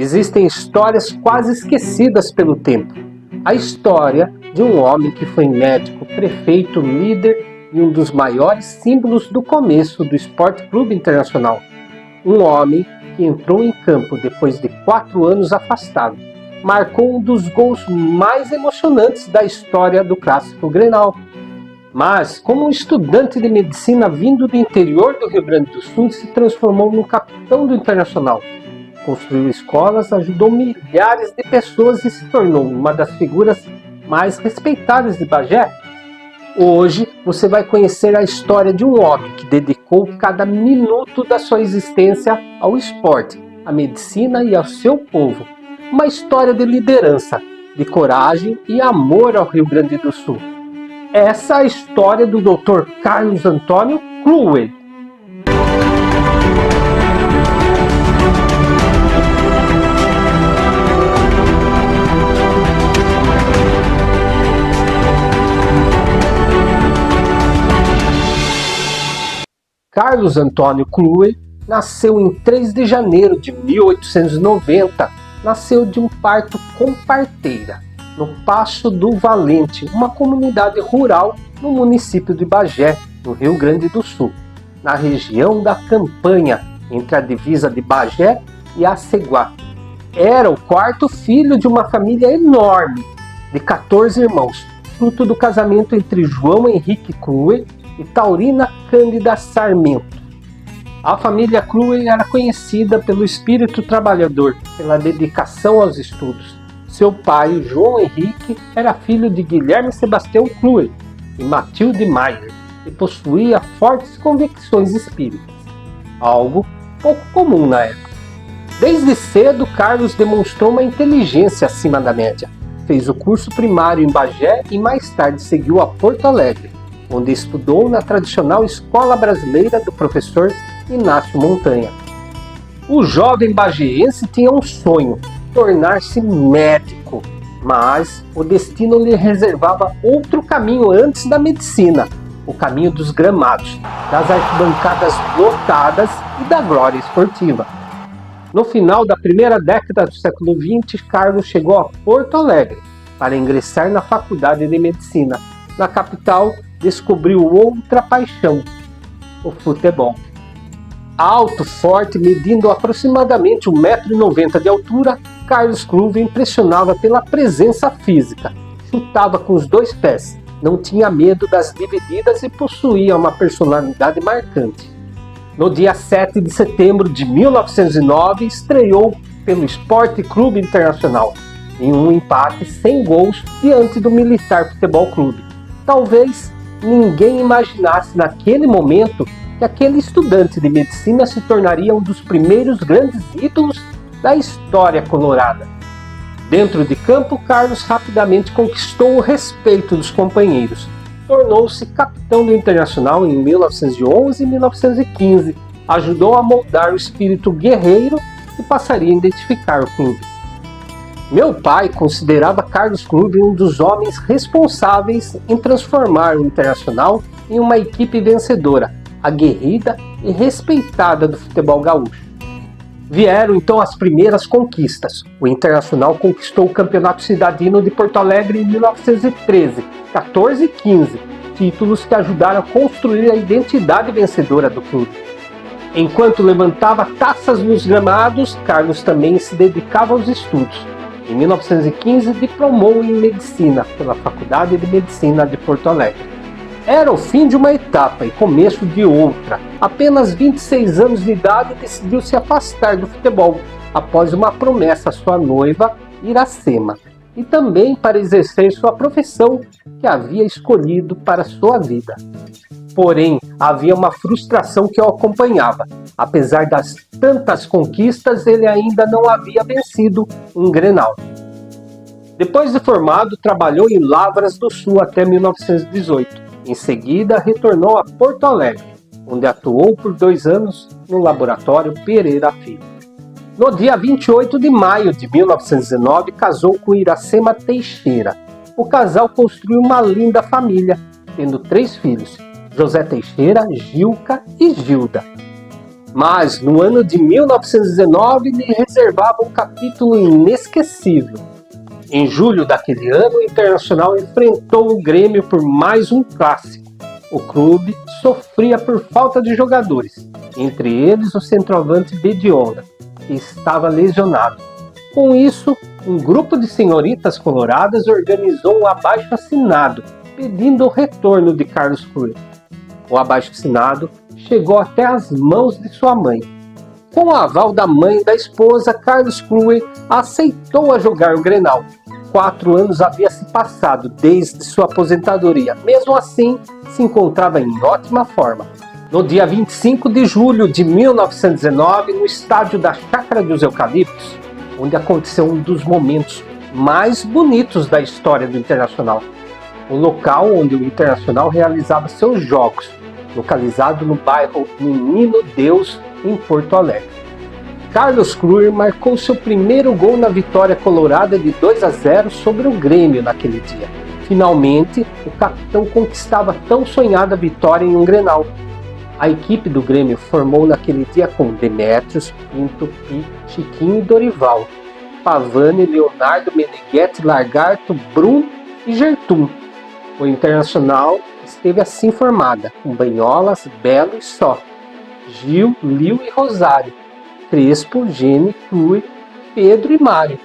Existem histórias quase esquecidas pelo tempo. A história de um homem que foi médico, prefeito, líder e um dos maiores símbolos do começo do Esporte Clube Internacional. Um homem que entrou em campo depois de 4 anos afastado. Marcou um dos gols mais emocionantes da história do Clássico Grenal. Mas, como um estudante de medicina vindo do interior do Rio Grande do Sul, se transformou no capitão do Internacional. Construiu escolas, ajudou milhares de pessoas e se tornou uma das figuras mais respeitadas de Bagé. Hoje você vai conhecer a história de um homem que dedicou cada minuto da sua existência ao esporte, à medicina e ao seu povo. Uma história de liderança, de coragem e amor ao Rio Grande do Sul. Essa é a história do Dr. Carlos Antônio Kluwer. Carlos Antônio Kluwer nasceu em 3 de janeiro de 1890. Nasceu de um parto com parteira, no Passo do Valente, uma comunidade rural no município de Bagé, no Rio Grande do Sul, na região da Campanha, entre a divisa de Bagé e Aceguá. Era o 4º filho de uma família enorme, de 14 irmãos, fruto do casamento entre João Henrique Kluwer e Taurina Cândida Sarmento. A família Kluwer era conhecida pelo espírito trabalhador, pela dedicação aos estudos. Seu pai, João Henrique, era filho de Guilherme Sebastião Kluwer e Matilde Maier e possuía fortes convicções espíritas, algo pouco comum na época. Desde cedo, Carlos demonstrou uma inteligência acima da média. Fez o curso primário em Bagé e mais tarde seguiu a Porto Alegre, onde estudou na tradicional Escola Brasileira do professor Inácio Montanha. O jovem bagiense tinha um sonho: tornar-se médico, mas o destino lhe reservava outro caminho antes da medicina, o caminho dos gramados, das arquibancadas lotadas e da glória esportiva. No final da primeira década do século XX, Carlos chegou a Porto Alegre para ingressar na Faculdade de Medicina. Na capital, descobriu outra paixão: o futebol. Alto, forte, medindo aproximadamente 1,90 m de altura, Carlos Kluwer impressionava pela presença física. Chutava com os 2 pés, não tinha medo das divididas e possuía uma personalidade marcante. No dia 7 de setembro de 1909, estreou pelo Esporte Clube Internacional, em um empate sem gols diante do Militar Futebol Clube. Talvez ninguém imaginasse naquele momento que aquele estudante de medicina se tornaria um dos primeiros grandes ídolos da história colorada. Dentro de campo, Carlos rapidamente conquistou o respeito dos companheiros. Tornou-se capitão do Internacional em 1911 e 1915. Ajudou a moldar o espírito guerreiro que passaria a identificar o clube. Meu pai considerava Carlos Kluwer um dos homens responsáveis em transformar o Internacional em uma equipe vencedora, aguerrida e respeitada do futebol gaúcho. Vieram então as primeiras conquistas. O Internacional conquistou o Campeonato Cidadino de Porto Alegre em 1913, 14 e 15, títulos que ajudaram a construir a identidade vencedora do clube. Enquanto levantava taças nos gramados, Carlos também se dedicava aos estudos. Em 1915, diplomou em Medicina pela Faculdade de Medicina de Porto Alegre. Era o fim de uma etapa e começo de outra. Apenas 26 anos de idade, decidiu se afastar do futebol, após uma promessa à sua noiva, Iracema, e também para exercer sua profissão que havia escolhido para sua vida. Porém, havia uma frustração que o acompanhava. Apesar das tantas conquistas, ele ainda não havia vencido um Grenal. Depois de formado, trabalhou em Lavras do Sul até 1918. Em seguida, retornou a Porto Alegre, onde atuou por 2 anos no Laboratório Pereira Filho. No dia 28 de maio de 1919, casou com Iracema Teixeira. O casal construiu uma linda família, tendo 3 filhos: José Teixeira, Gilca e Gilda. Mas no ano de 1919 lhe reservava um capítulo inesquecível. Em julho daquele ano, o Internacional enfrentou o Grêmio por mais um clássico. O clube sofria por falta de jogadores, entre eles o centroavante Bedionda, que estava lesionado. Com isso, um grupo de senhoritas coloradas organizou um abaixo-assinado pedindo o retorno de Carlos Cruel. O abaixo-assinado chegou até as mãos de sua mãe. Com o aval da mãe da esposa, Carlos Cruel aceitou a jogar o Grenal. 4 anos havia se passado desde sua aposentadoria. Mesmo assim, se encontrava em ótima forma. No dia 25 de julho de 1919, no estádio da Chácara dos Eucaliptos, onde aconteceu um dos momentos mais bonitos da história do Internacional. O local onde o Internacional realizava seus jogos, localizado no bairro Menino Deus, em Porto Alegre. Carlos Cruel marcou seu primeiro gol na vitória colorada de 2-0 sobre o Grêmio naquele dia. Finalmente, o capitão conquistava tão sonhada vitória em um Grenal. A equipe do Grêmio formou naquele dia com Demétrios, Pinto, Chiquinho e Dorival, Pavani, Leonardo, Meneghetti, Lagarto, Brum e Gertum. O Internacional esteve assim formada, com Banholas, Belo e Só, Gil, Lio e Rosário, Crespo, Gene, Cruel, Pedro e Mário,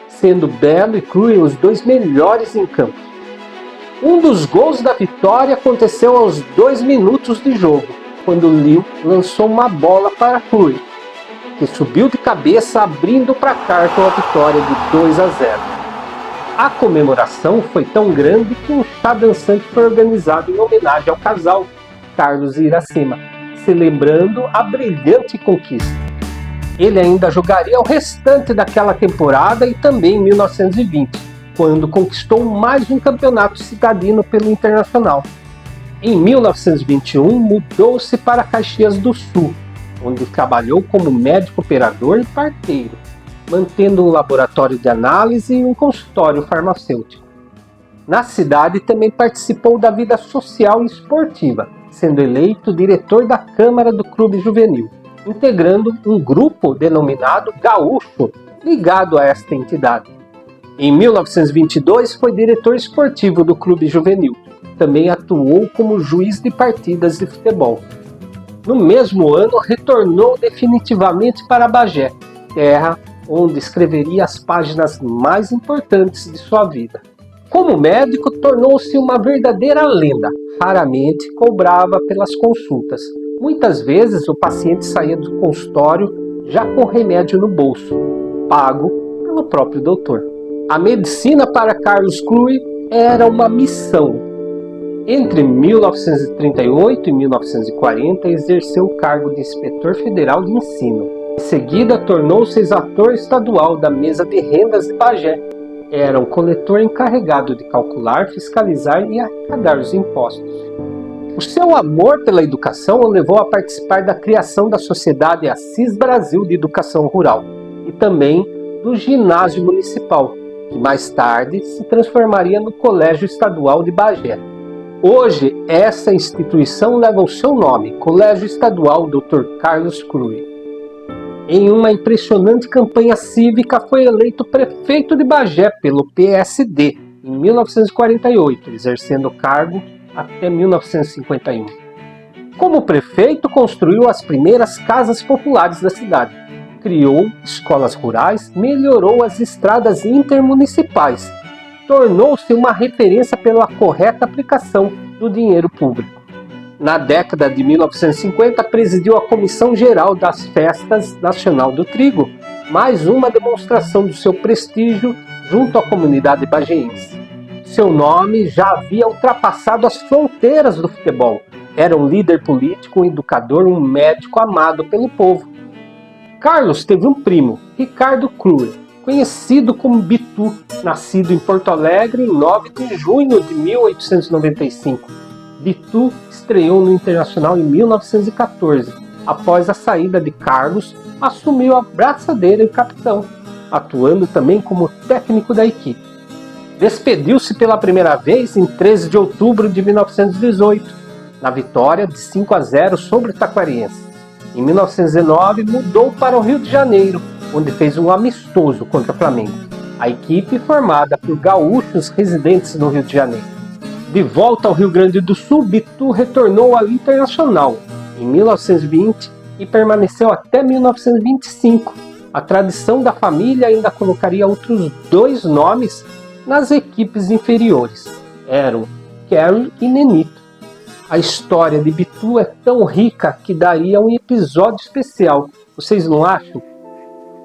sendo Belo e Cruel os dois melhores em campo. Um dos gols da vitória aconteceu aos 2 minutos de jogo, quando Lio lançou uma bola para Cruel, que subiu de cabeça abrindo o placar com a vitória de 2-0. A comemoração foi tão grande que um chá dançante foi organizado em homenagem ao casal Carlos e Iracema, celebrando a brilhante conquista. Ele ainda jogaria o restante daquela temporada e também em 1920, quando conquistou mais um campeonato citadino pelo Internacional. Em 1921, mudou-se para Caxias do Sul, onde trabalhou como médico operador e parteiro, mantendo um laboratório de análise e um consultório farmacêutico. Na cidade também participou da vida social e esportiva, sendo eleito diretor da Câmara do Clube Juvenil, integrando um grupo denominado Gaúcho, ligado a esta entidade. Em 1922 foi diretor esportivo do Clube Juvenil. Também atuou como juiz de partidas de futebol. No mesmo ano, retornou definitivamente para Bagé, terra onde escreveria as páginas mais importantes de sua vida. Como médico, tornou-se uma verdadeira lenda. Raramente cobrava pelas consultas. Muitas vezes o paciente saía do consultório já com remédio no bolso, pago pelo próprio doutor. A medicina para Carlos Cruel era uma missão. Entre 1938 e 1940 exerceu o cargo de inspetor federal de ensino. Em seguida tornou-se exator estadual da Mesa de Rendas de Bagé. Era um coletor encarregado de calcular, fiscalizar e arrecadar os impostos. O seu amor pela educação o levou a participar da criação da Sociedade Assis Brasil de Educação Rural e também do Ginásio Municipal, que mais tarde se transformaria no Colégio Estadual de Bagé. Hoje, essa instituição leva o seu nome, Colégio Estadual Dr. Carlos Cruel. Em uma impressionante campanha cívica, foi eleito prefeito de Bagé pelo PSD em 1948, exercendo o cargo até 1951. Como prefeito, construiu as primeiras casas populares da cidade, criou escolas rurais, melhorou as estradas intermunicipais, tornou-se uma referência pela correta aplicação do dinheiro público. Na década de 1950, presidiu a Comissão Geral das Festas Nacional do Trigo, mais uma demonstração do seu prestígio junto à comunidade bagéense. Seu nome já havia ultrapassado as fronteiras do futebol. Era um líder político, um educador, um médico amado pelo povo. Carlos teve um primo, Ricardo Cruel, conhecido como Bitu, nascido em Porto Alegre em 9 de junho de 1895. Bitu estreou no Internacional em 1914. Após a saída de Carlos, assumiu a braçadeira e capitão, atuando também como técnico da equipe. Despediu-se pela primeira vez em 13 de outubro de 1918, na vitória de 5-0 sobre o Taquariense. Em 1919, mudou para o Rio de Janeiro, onde fez um amistoso contra o Flamengo. A equipe formada por gaúchos residentes no Rio de Janeiro. De volta ao Rio Grande do Sul, Bitu retornou ao Internacional em 1920 e permaneceu até 1925. A tradição da família ainda colocaria outros 2 nomes nas equipes inferiores. Eram Kerry e Nenito. A história de Bitu é tão rica que daria um episódio especial. Vocês não acham?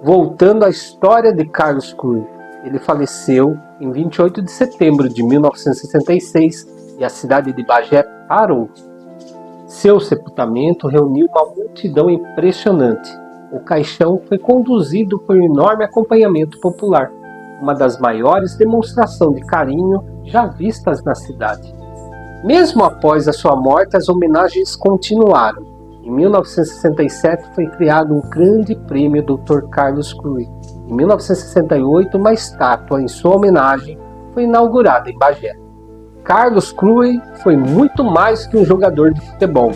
Voltando à história de Carlos Cruy. Ele faleceu em 28 de setembro de 1966 e a cidade de Bagé parou. Seu sepultamento reuniu uma multidão impressionante. O caixão foi conduzido por um enorme acompanhamento popular, uma das maiores demonstrações de carinho já vistas na cidade. Mesmo após a sua morte, as homenagens continuaram. Em 1967 foi criado um grande prêmio Dr. Carlos Cruy. Em 1968, uma estátua em sua homenagem foi inaugurada em Bagé. Carlos Cruy foi muito mais que um jogador de futebol.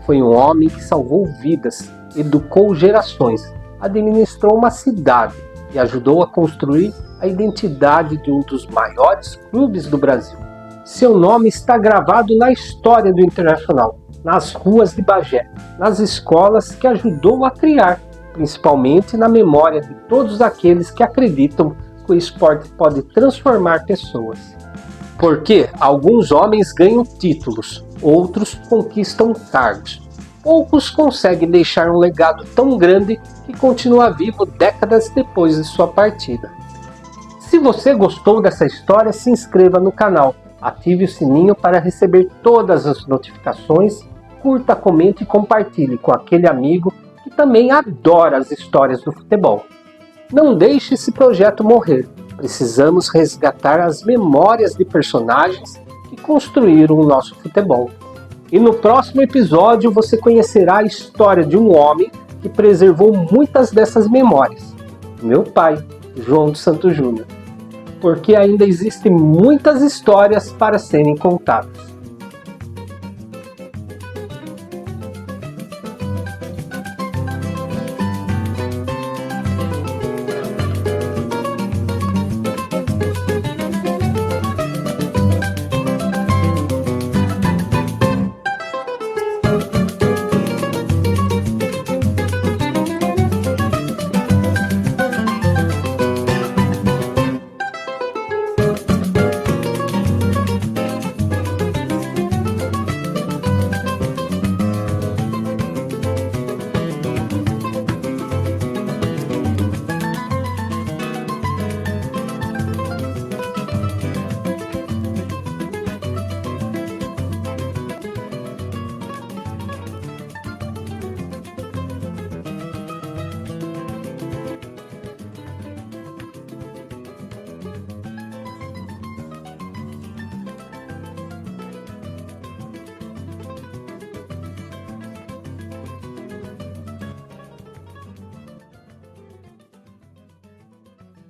Foi um homem que salvou vidas, educou gerações, administrou uma cidade e ajudou a construir a identidade de um dos maiores clubes do Brasil. Seu nome está gravado na história do Internacional, nas ruas de Bagé, nas escolas que ajudou a criar, principalmente na memória de todos aqueles que acreditam que o esporte pode transformar pessoas. Porque alguns homens ganham títulos, outros conquistam cargos. Poucos conseguem deixar um legado tão grande que continua vivo décadas depois de sua partida. Se você gostou dessa história, se inscreva no canal, ative o sininho para receber todas as notificações, curta, comente e compartilhe com aquele amigo que também adora as histórias do futebol. Não deixe esse projeto morrer. Precisamos resgatar as memórias de personagens que construíram o nosso futebol. E no próximo episódio você conhecerá a história de um homem que preservou muitas dessas memórias. Meu pai, João dos Santos Júnior. Porque ainda existem muitas histórias para serem contadas.